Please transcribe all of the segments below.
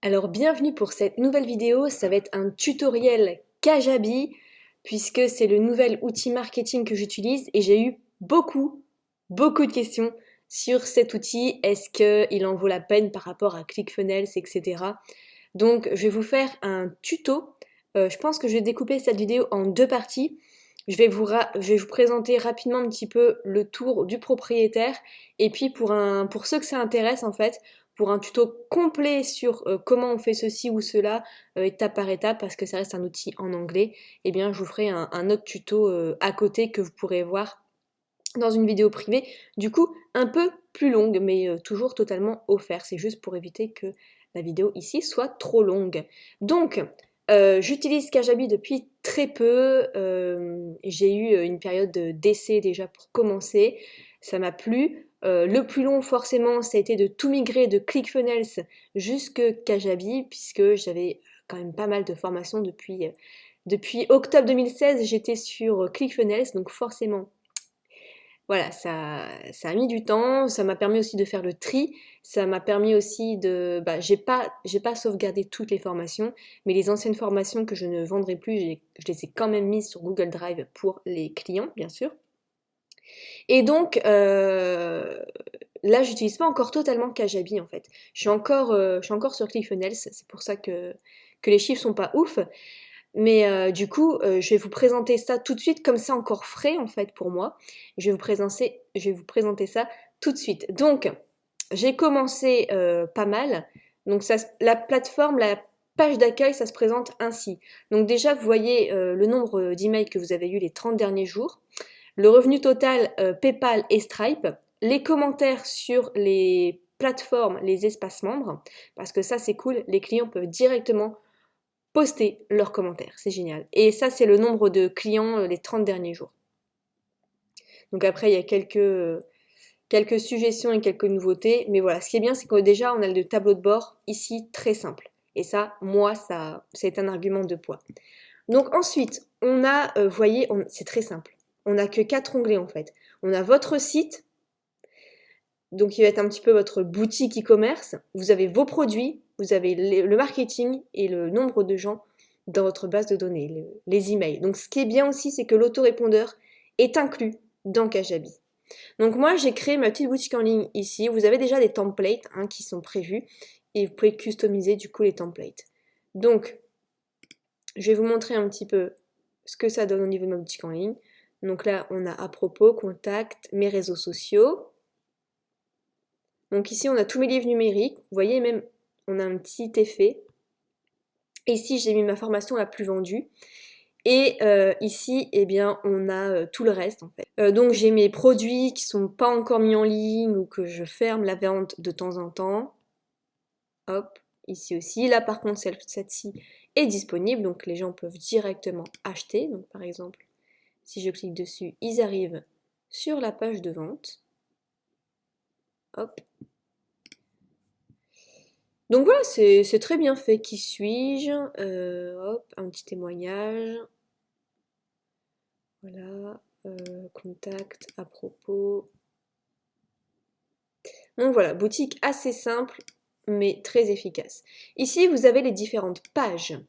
Alors bienvenue pour cette nouvelle vidéo, ça va être un tutoriel Kajabi puisque c'est le nouvel outil marketing que j'utilise et j'ai eu beaucoup de questions sur cet outil. Est-ce qu'il en vaut la peine par rapport à ClickFunnels, etc. Donc je vais vous faire un tuto. Je pense que je vais découper cette vidéo en deux parties. Je vais vous présenter rapidement un petit peu le tour du propriétaire et puis pour ceux que ça intéresse en fait, pour un tuto complet sur comment on fait ceci ou cela, étape par étape, parce que ça reste un outil en anglais, eh bien je vous ferai un autre tuto à côté que vous pourrez voir dans une vidéo privée, du coup un peu plus longue, mais toujours totalement offert. C'est juste pour éviter que la vidéo ici soit trop longue. Donc, j'utilise Kajabi depuis très peu. J'ai eu une période d'essai déjà pour commencer. Ça m'a plu. Le plus long, forcément, ça a été de tout migrer de ClickFunnels jusque Kajabi, puisque j'avais quand même pas mal de formations depuis octobre 2016. J'étais sur ClickFunnels, donc forcément voilà, ça a mis du temps, ça m'a permis aussi de faire le tri, ça m'a permis aussi de... j'ai pas sauvegardé toutes les formations, mais les anciennes formations que je ne vendrai plus, je les ai quand même mises sur Google Drive pour les clients, bien sûr. Et donc, là, j'utilise pas encore totalement Kajabi, en fait. Je suis encore sur ClickFunnels, c'est pour ça que les chiffres sont pas ouf. Mais du coup, je vais vous présenter ça tout de suite, comme c'est encore frais en fait pour moi. Je vais vous présenter ça tout de suite. Donc, j'ai commencé pas mal. Donc, la plateforme, la page d'accueil, ça se présente ainsi. Donc déjà, vous voyez le nombre d'emails que vous avez eu les 30 derniers jours, le revenu total PayPal et Stripe, les commentaires sur les plateformes, les espaces membres, parce que ça c'est cool, les clients peuvent directement poster leurs commentaires, c'est génial. Et ça, c'est le nombre de clients les 30 derniers jours. Donc après, il y a quelques suggestions et quelques nouveautés, mais voilà, ce qui est bien, c'est que déjà, on a le tableau de bord ici très simple. Et ça, moi, c'est un argument de poids. Donc ensuite, on a, vous voyez, c'est très simple. On n'a que 4 onglets en fait. On a votre site, donc il va être un petit peu votre boutique e-commerce. Vous avez vos produits, vous avez le marketing et le nombre de gens dans votre base de données, les emails. Donc ce qui est bien aussi, c'est que l'autorépondeur est inclus dans Kajabi. Donc moi, j'ai créé ma petite boutique en ligne ici. Vous avez déjà des templates qui sont prévus et vous pouvez customiser du coup les templates. Donc, je vais vous montrer un petit peu ce que ça donne au niveau de ma boutique en ligne. Donc là, on a à propos, contact, mes réseaux sociaux. Donc ici, on a tous mes livres numériques. Vous voyez, même, on a un petit effet. Et ici, j'ai mis ma formation la plus vendue. Et ici, eh bien, on a tout le reste, en fait. Donc, j'ai mes produits qui sont pas encore mis en ligne ou que je ferme la vente de temps en temps. Hop, ici aussi. Là, par contre, cette-ci est disponible. Donc, les gens peuvent directement acheter. Donc, par exemple, si je clique dessus, ils arrivent sur la page de vente. Hop. Donc voilà, c'est très bien fait. Qui suis-je? Hop, un petit témoignage. Voilà, contact, à propos. Donc voilà, boutique assez simple, mais très efficace. Ici, vous avez les différentes pages.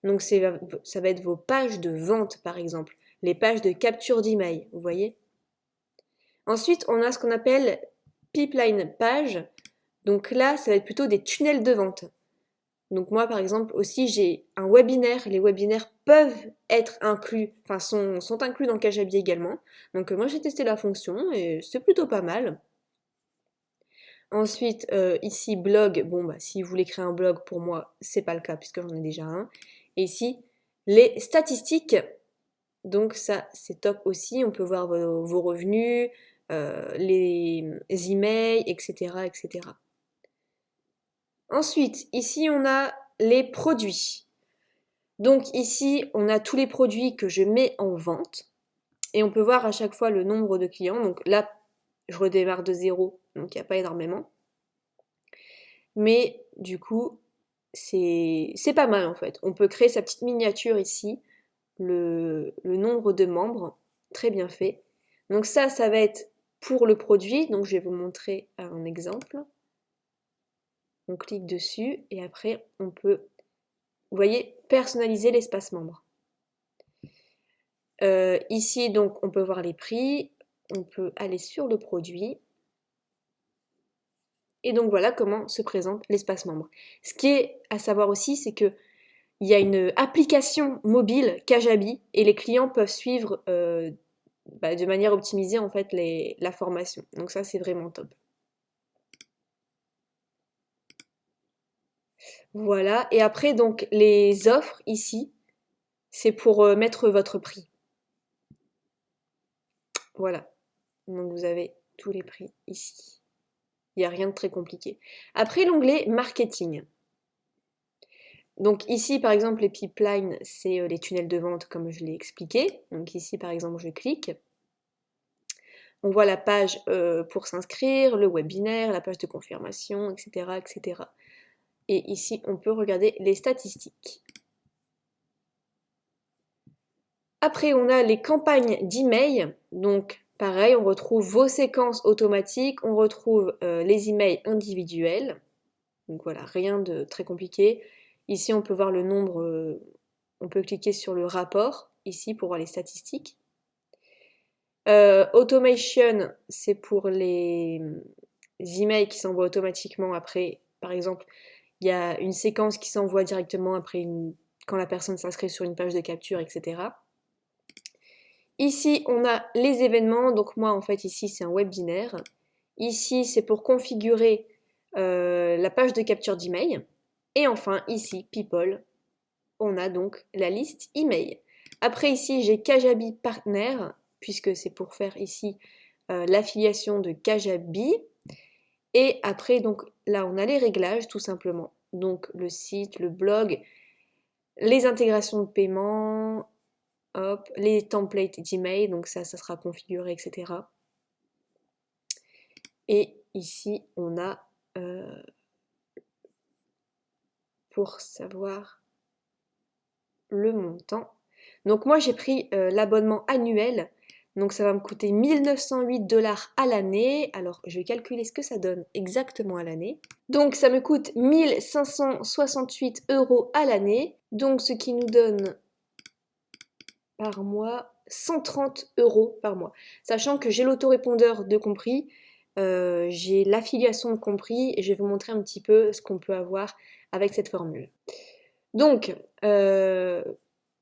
Donc ça va être vos pages de vente, par exemple. Les pages de capture d'email, vous voyez? Ensuite, on a ce qu'on appelle pipeline page. Donc là, ça va être plutôt des tunnels de vente. Donc moi, par exemple, aussi, j'ai un webinaire. Les webinaires peuvent être inclus, enfin sont inclus dans Kajabi également. Donc moi, j'ai testé la fonction et c'est plutôt pas mal. Ensuite, ici, blog. Bon, bah, si vous voulez créer un blog, pour moi, c'est pas le cas puisque j'en ai déjà un. Et ici, les statistiques. Donc ça, c'est top aussi. On peut voir vos revenus, les emails, etc., etc. Ensuite, ici, on a les produits. Donc ici, on a tous les produits que je mets en vente. Et on peut voir à chaque fois le nombre de clients. Donc là, je redémarre de zéro, donc il n'y a pas énormément. Mais du coup, c'est pas mal en fait. On peut créer sa petite miniature ici, le nombre de membres, très bien fait. Donc ça va être pour le produit. Donc je vais vous montrer un exemple. On clique dessus et après on peut, vous voyez, personnaliser l'espace membre. Ici donc on peut voir les prix, on peut aller sur le produit. Et donc voilà comment se présente l'espace membre. Ce qui est à savoir aussi, c'est que il y a une application mobile Kajabi et les clients peuvent suivre de manière optimisée en fait la formation. Donc ça c'est vraiment top. Voilà, et après donc les offres ici, c'est pour mettre votre prix. Voilà, donc vous avez tous les prix ici. Il n'y a rien de très compliqué. Après l'onglet marketing. Donc ici par exemple les pipelines, c'est les tunnels de vente comme je l'ai expliqué. Donc ici par exemple je clique. On voit la page pour s'inscrire, le webinaire, la page de confirmation, etc., etc. Et ici on peut regarder les statistiques. Après, on a les campagnes d'email. Donc, pareil, on retrouve vos séquences automatiques, on retrouve les emails individuels. Donc voilà, rien de très compliqué. Ici, on peut voir le nombre, on peut cliquer sur le rapport, ici, pour voir les statistiques. Automation, c'est pour les emails qui s'envoient automatiquement après. Par exemple, il y a une séquence qui s'envoie directement après quand la personne s'inscrit sur une page de capture, etc. Ici, on a les événements. Donc moi, en fait, ici, c'est un webinaire. Ici, c'est pour configurer la page de capture d'email. Et enfin, ici, People, on a donc la liste email. Après, ici, j'ai Kajabi Partner, puisque c'est pour faire ici l'affiliation de Kajabi. Et après, donc là, on a les réglages, tout simplement. Donc, le site, le blog, les intégrations de paiement, hop, les templates d'email, donc ça sera configuré, etc. Et ici, on a pour savoir le montant. Donc moi, j'ai pris l'abonnement annuel. Donc ça va me coûter 1908 $ à l'année. Alors, je vais calculer ce que ça donne exactement à l'année. Donc ça me coûte 1568 € à l'année. Donc ce qui nous donne par mois 130 € par mois. Sachant que j'ai l'autorépondeur de compris, j'ai l'affiliation de compris et je vais vous montrer un petit peu ce qu'on peut avoir avec cette formule. Donc,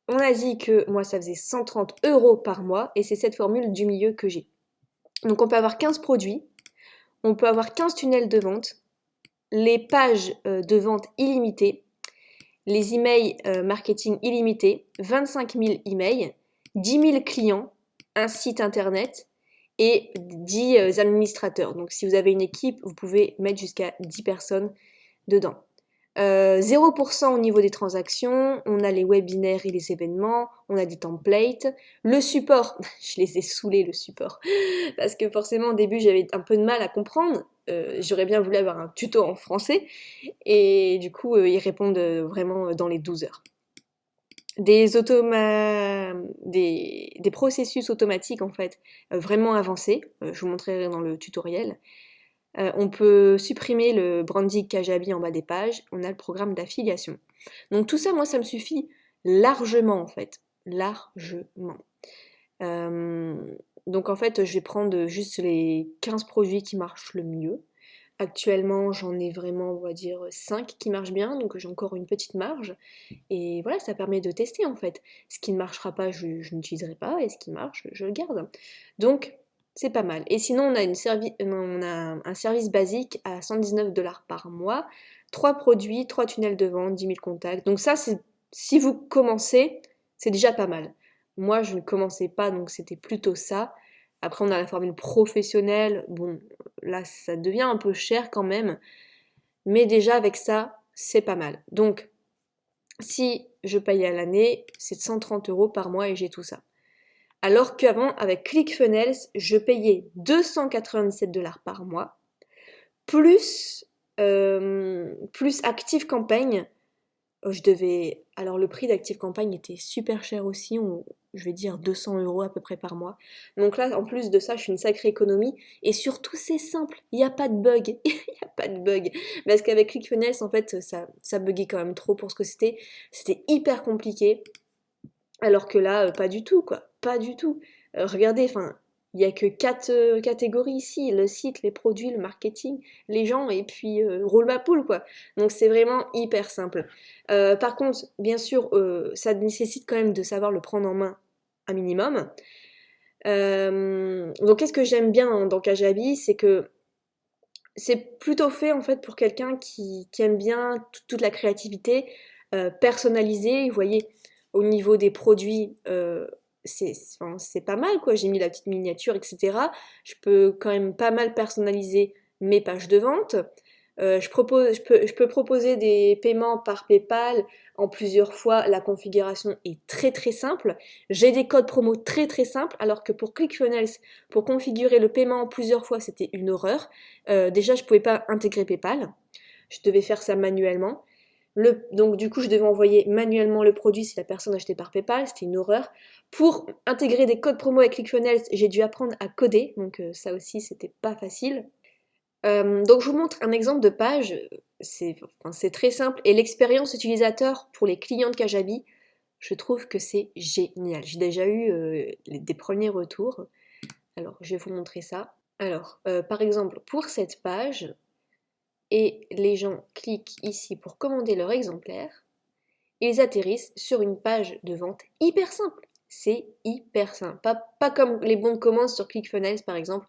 on a dit que moi ça faisait 130 € par mois et c'est cette formule du milieu que j'ai. Donc on peut avoir 15 produits, on peut avoir 15 tunnels de vente, les pages de vente illimitées, les emails marketing illimités, 25 000 emails, 10 000 clients, un site internet et 10 administrateurs. Donc si vous avez une équipe, vous pouvez mettre jusqu'à 10 personnes dedans. 0% au niveau des transactions, on a les webinaires et les événements, on a des templates. Le support, je les ai saoulés le support, parce que forcément au début j'avais un peu de mal à comprendre. J'aurais bien voulu avoir un tuto en français et du coup ils répondent vraiment dans les 12 heures. Des processus automatiques en fait vraiment avancés, je vous montrerai dans le tutoriel. On peut supprimer le branding Kajabi en bas des pages, on a le programme d'affiliation. Donc tout ça, moi, ça me suffit largement en fait, largement. Donc en fait, je vais prendre juste les 15 produits qui marchent le mieux. Actuellement, j'en ai vraiment, on va dire, 5 qui marchent bien, donc j'ai encore une petite marge. Et voilà, ça permet de tester en fait. Ce qui ne marchera pas, je n'utiliserai pas, et ce qui marche, je le garde. Donc, c'est pas mal. Et sinon, on a un service basique à 119 $ par mois, 3 produits, 3 tunnels de vente, 10 000 contacts. Donc ça, si vous commencez, c'est déjà pas mal. Moi, je ne commençais pas, donc c'était plutôt ça. Après, on a la formule professionnelle. Bon, là, ça devient un peu cher quand même. Mais déjà, avec ça, c'est pas mal. Donc, si je paye à l'année, c'est 130 € par mois et j'ai tout ça. Alors qu'avant, avec ClickFunnels, je payais 297 $ par mois, plus ActiveCampaign. Alors le prix d'ActiveCampaign était super cher aussi, je vais dire 200 € à peu près par mois. Donc là, en plus de ça, je fais une sacrée économie. Et surtout, c'est simple, il n'y a pas de bug. Il n'y a pas de bug. Parce qu'avec ClickFunnels, en fait, ça buguait quand même trop pour ce que c'était. C'était hyper compliqué. Alors que là, pas du tout, quoi. Pas du tout. Regardez, enfin, il n'y a que 4 catégories ici, le site, les produits, le marketing, les gens, et puis roule ma poule, quoi. Donc c'est vraiment hyper simple. Par contre, bien sûr, ça nécessite quand même de savoir le prendre en main un minimum. Donc qu'est-ce que j'aime bien dans Kajabi, c'est que c'est plutôt fait en fait pour quelqu'un qui aime bien toute la créativité personnalisée. Vous voyez, au niveau des produits, enfin, c'est pas mal quoi. J'ai mis la petite miniature, etc. Je peux quand même pas mal personnaliser mes pages de vente. Je peux proposer des paiements par PayPal en plusieurs fois. La configuration est très très simple. J'ai des codes promo très très simples, alors que pour ClickFunnels, pour configurer le paiement en plusieurs fois, c'était une horreur. Déjà, je pouvais pas intégrer PayPal. Je devais faire ça manuellement. Donc du coup, je devais envoyer manuellement le produit si la personne achetait par PayPal, c'était une horreur. Pour intégrer des codes promo avec ClickFunnels, j'ai dû apprendre à coder, donc ça aussi, c'était pas facile. Donc je vous montre un exemple de page, c'est très simple, et l'expérience utilisateur pour les clients de Kajabi, je trouve que c'est génial. J'ai déjà eu des premiers retours, alors je vais vous montrer ça. Alors, par exemple, pour cette page, et les gens cliquent ici pour commander leur exemplaire, ils atterrissent sur une page de vente hyper simple. C'est hyper simple, pas comme les bons de commande sur ClickFunnels par exemple,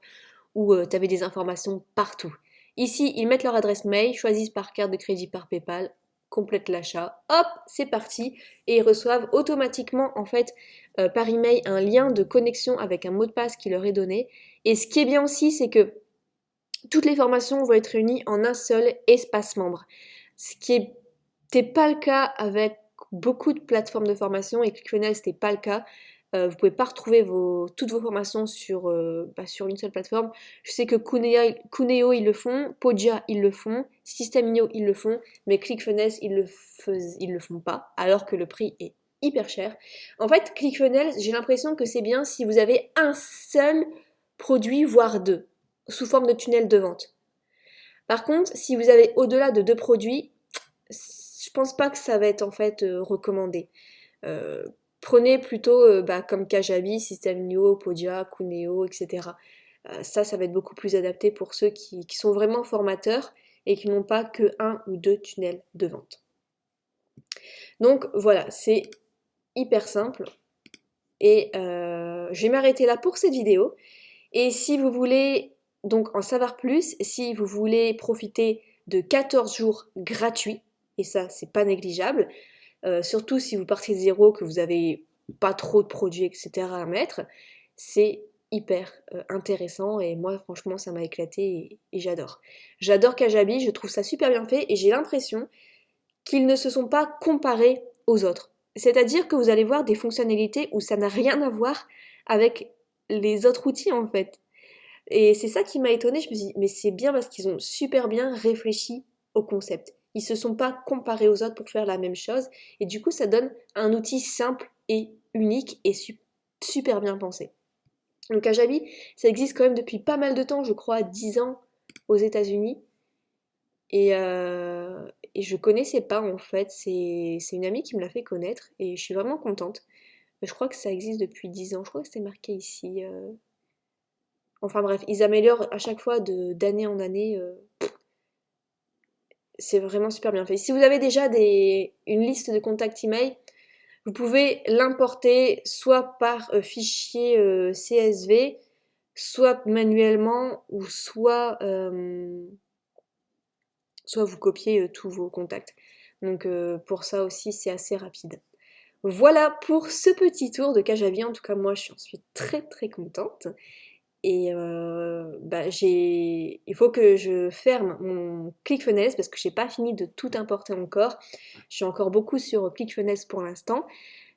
où tu avais des informations partout. Ici, ils mettent leur adresse mail, choisissent par carte de crédit par PayPal, complètent l'achat, hop, c'est parti, et ils reçoivent automatiquement en fait par email un lien de connexion avec un mot de passe qui leur est donné. Et ce qui est bien aussi, c'est que toutes les formations vont être réunies en un seul espace membre. Ce qui n'était pas le cas avec beaucoup de plateformes de formation et ClickFunnels, c'était pas le cas. Vous ne pouvez pas retrouver toutes vos formations sur une seule plateforme. Je sais que Cuneo ils le font, Podia ils le font, System.io ils le font, mais ClickFunnels ils le font pas, alors que le prix est hyper cher. En fait, ClickFunnels, j'ai l'impression que c'est bien si vous avez un seul produit, voire deux, sous forme de tunnel de vente. Par contre, si vous avez au-delà de 2 produits, je pense pas que ça va être en fait recommandé. Euh, Prenez plutôt comme Kajabi, System.io, Podia, Cuneo, etc. Ça va être beaucoup plus adapté pour ceux qui sont vraiment formateurs et qui n'ont pas que un ou deux tunnels de vente. Donc voilà, c'est hyper simple. Et je vais m'arrêter là pour cette vidéo. Et si vous voulez donc en savoir plus, si vous voulez profiter de 14 jours gratuits, et ça c'est pas négligeable, surtout si vous partez de zéro, que vous avez pas trop de produits, etc. à mettre, c'est hyper intéressant et moi franchement ça m'a éclaté et j'adore. J'adore Kajabi, je trouve ça super bien fait et j'ai l'impression qu'ils ne se sont pas comparés aux autres. C'est-à-dire que vous allez voir des fonctionnalités où ça n'a rien à voir avec les autres outils en fait. Et c'est ça qui m'a étonnée, je me suis dit, mais c'est bien parce qu'ils ont super bien réfléchi au concept. Ils se sont pas comparés aux autres pour faire la même chose, et du coup ça donne un outil simple et unique et super bien pensé. Donc Kajabi, ça existe quand même depuis pas mal de temps, je crois 10 ans aux États-Unis, et je connaissais pas en fait, c'est une amie qui me l'a fait connaître, et je suis vraiment contente. Je crois que ça existe depuis 10 ans, je crois que c'était marqué ici. Enfin bref, ils améliorent à chaque fois d'année en année. C'est vraiment super bien fait. Si vous avez déjà une liste de contacts email, vous pouvez l'importer soit par fichier CSV, soit manuellement, ou soit vous copiez tous vos contacts. Donc pour ça aussi, c'est assez rapide. Voilà pour ce petit tour de Kajabi. En tout cas, moi, je suis très très contente. Et il faut que je ferme mon ClickFunnels parce que j'ai pas fini de tout importer encore. Je suis encore beaucoup sur ClickFunnels pour l'instant.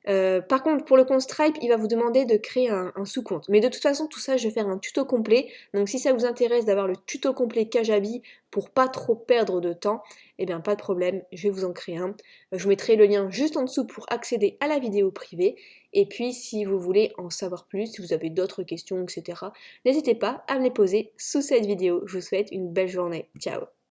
Par contre, pour le compte Stripe, il va vous demander de créer un sous-compte. Mais de toute façon, tout ça, je vais faire un tuto complet. Donc si ça vous intéresse d'avoir le tuto complet Kajabi pour pas trop perdre de temps, eh bien pas de problème, je vais vous en créer un. Je vous mettrai le lien juste en dessous pour accéder à la vidéo privée. Et puis si vous voulez en savoir plus, si vous avez d'autres questions, etc., n'hésitez pas à me les poser sous cette vidéo. Je vous souhaite une belle journée. Ciao!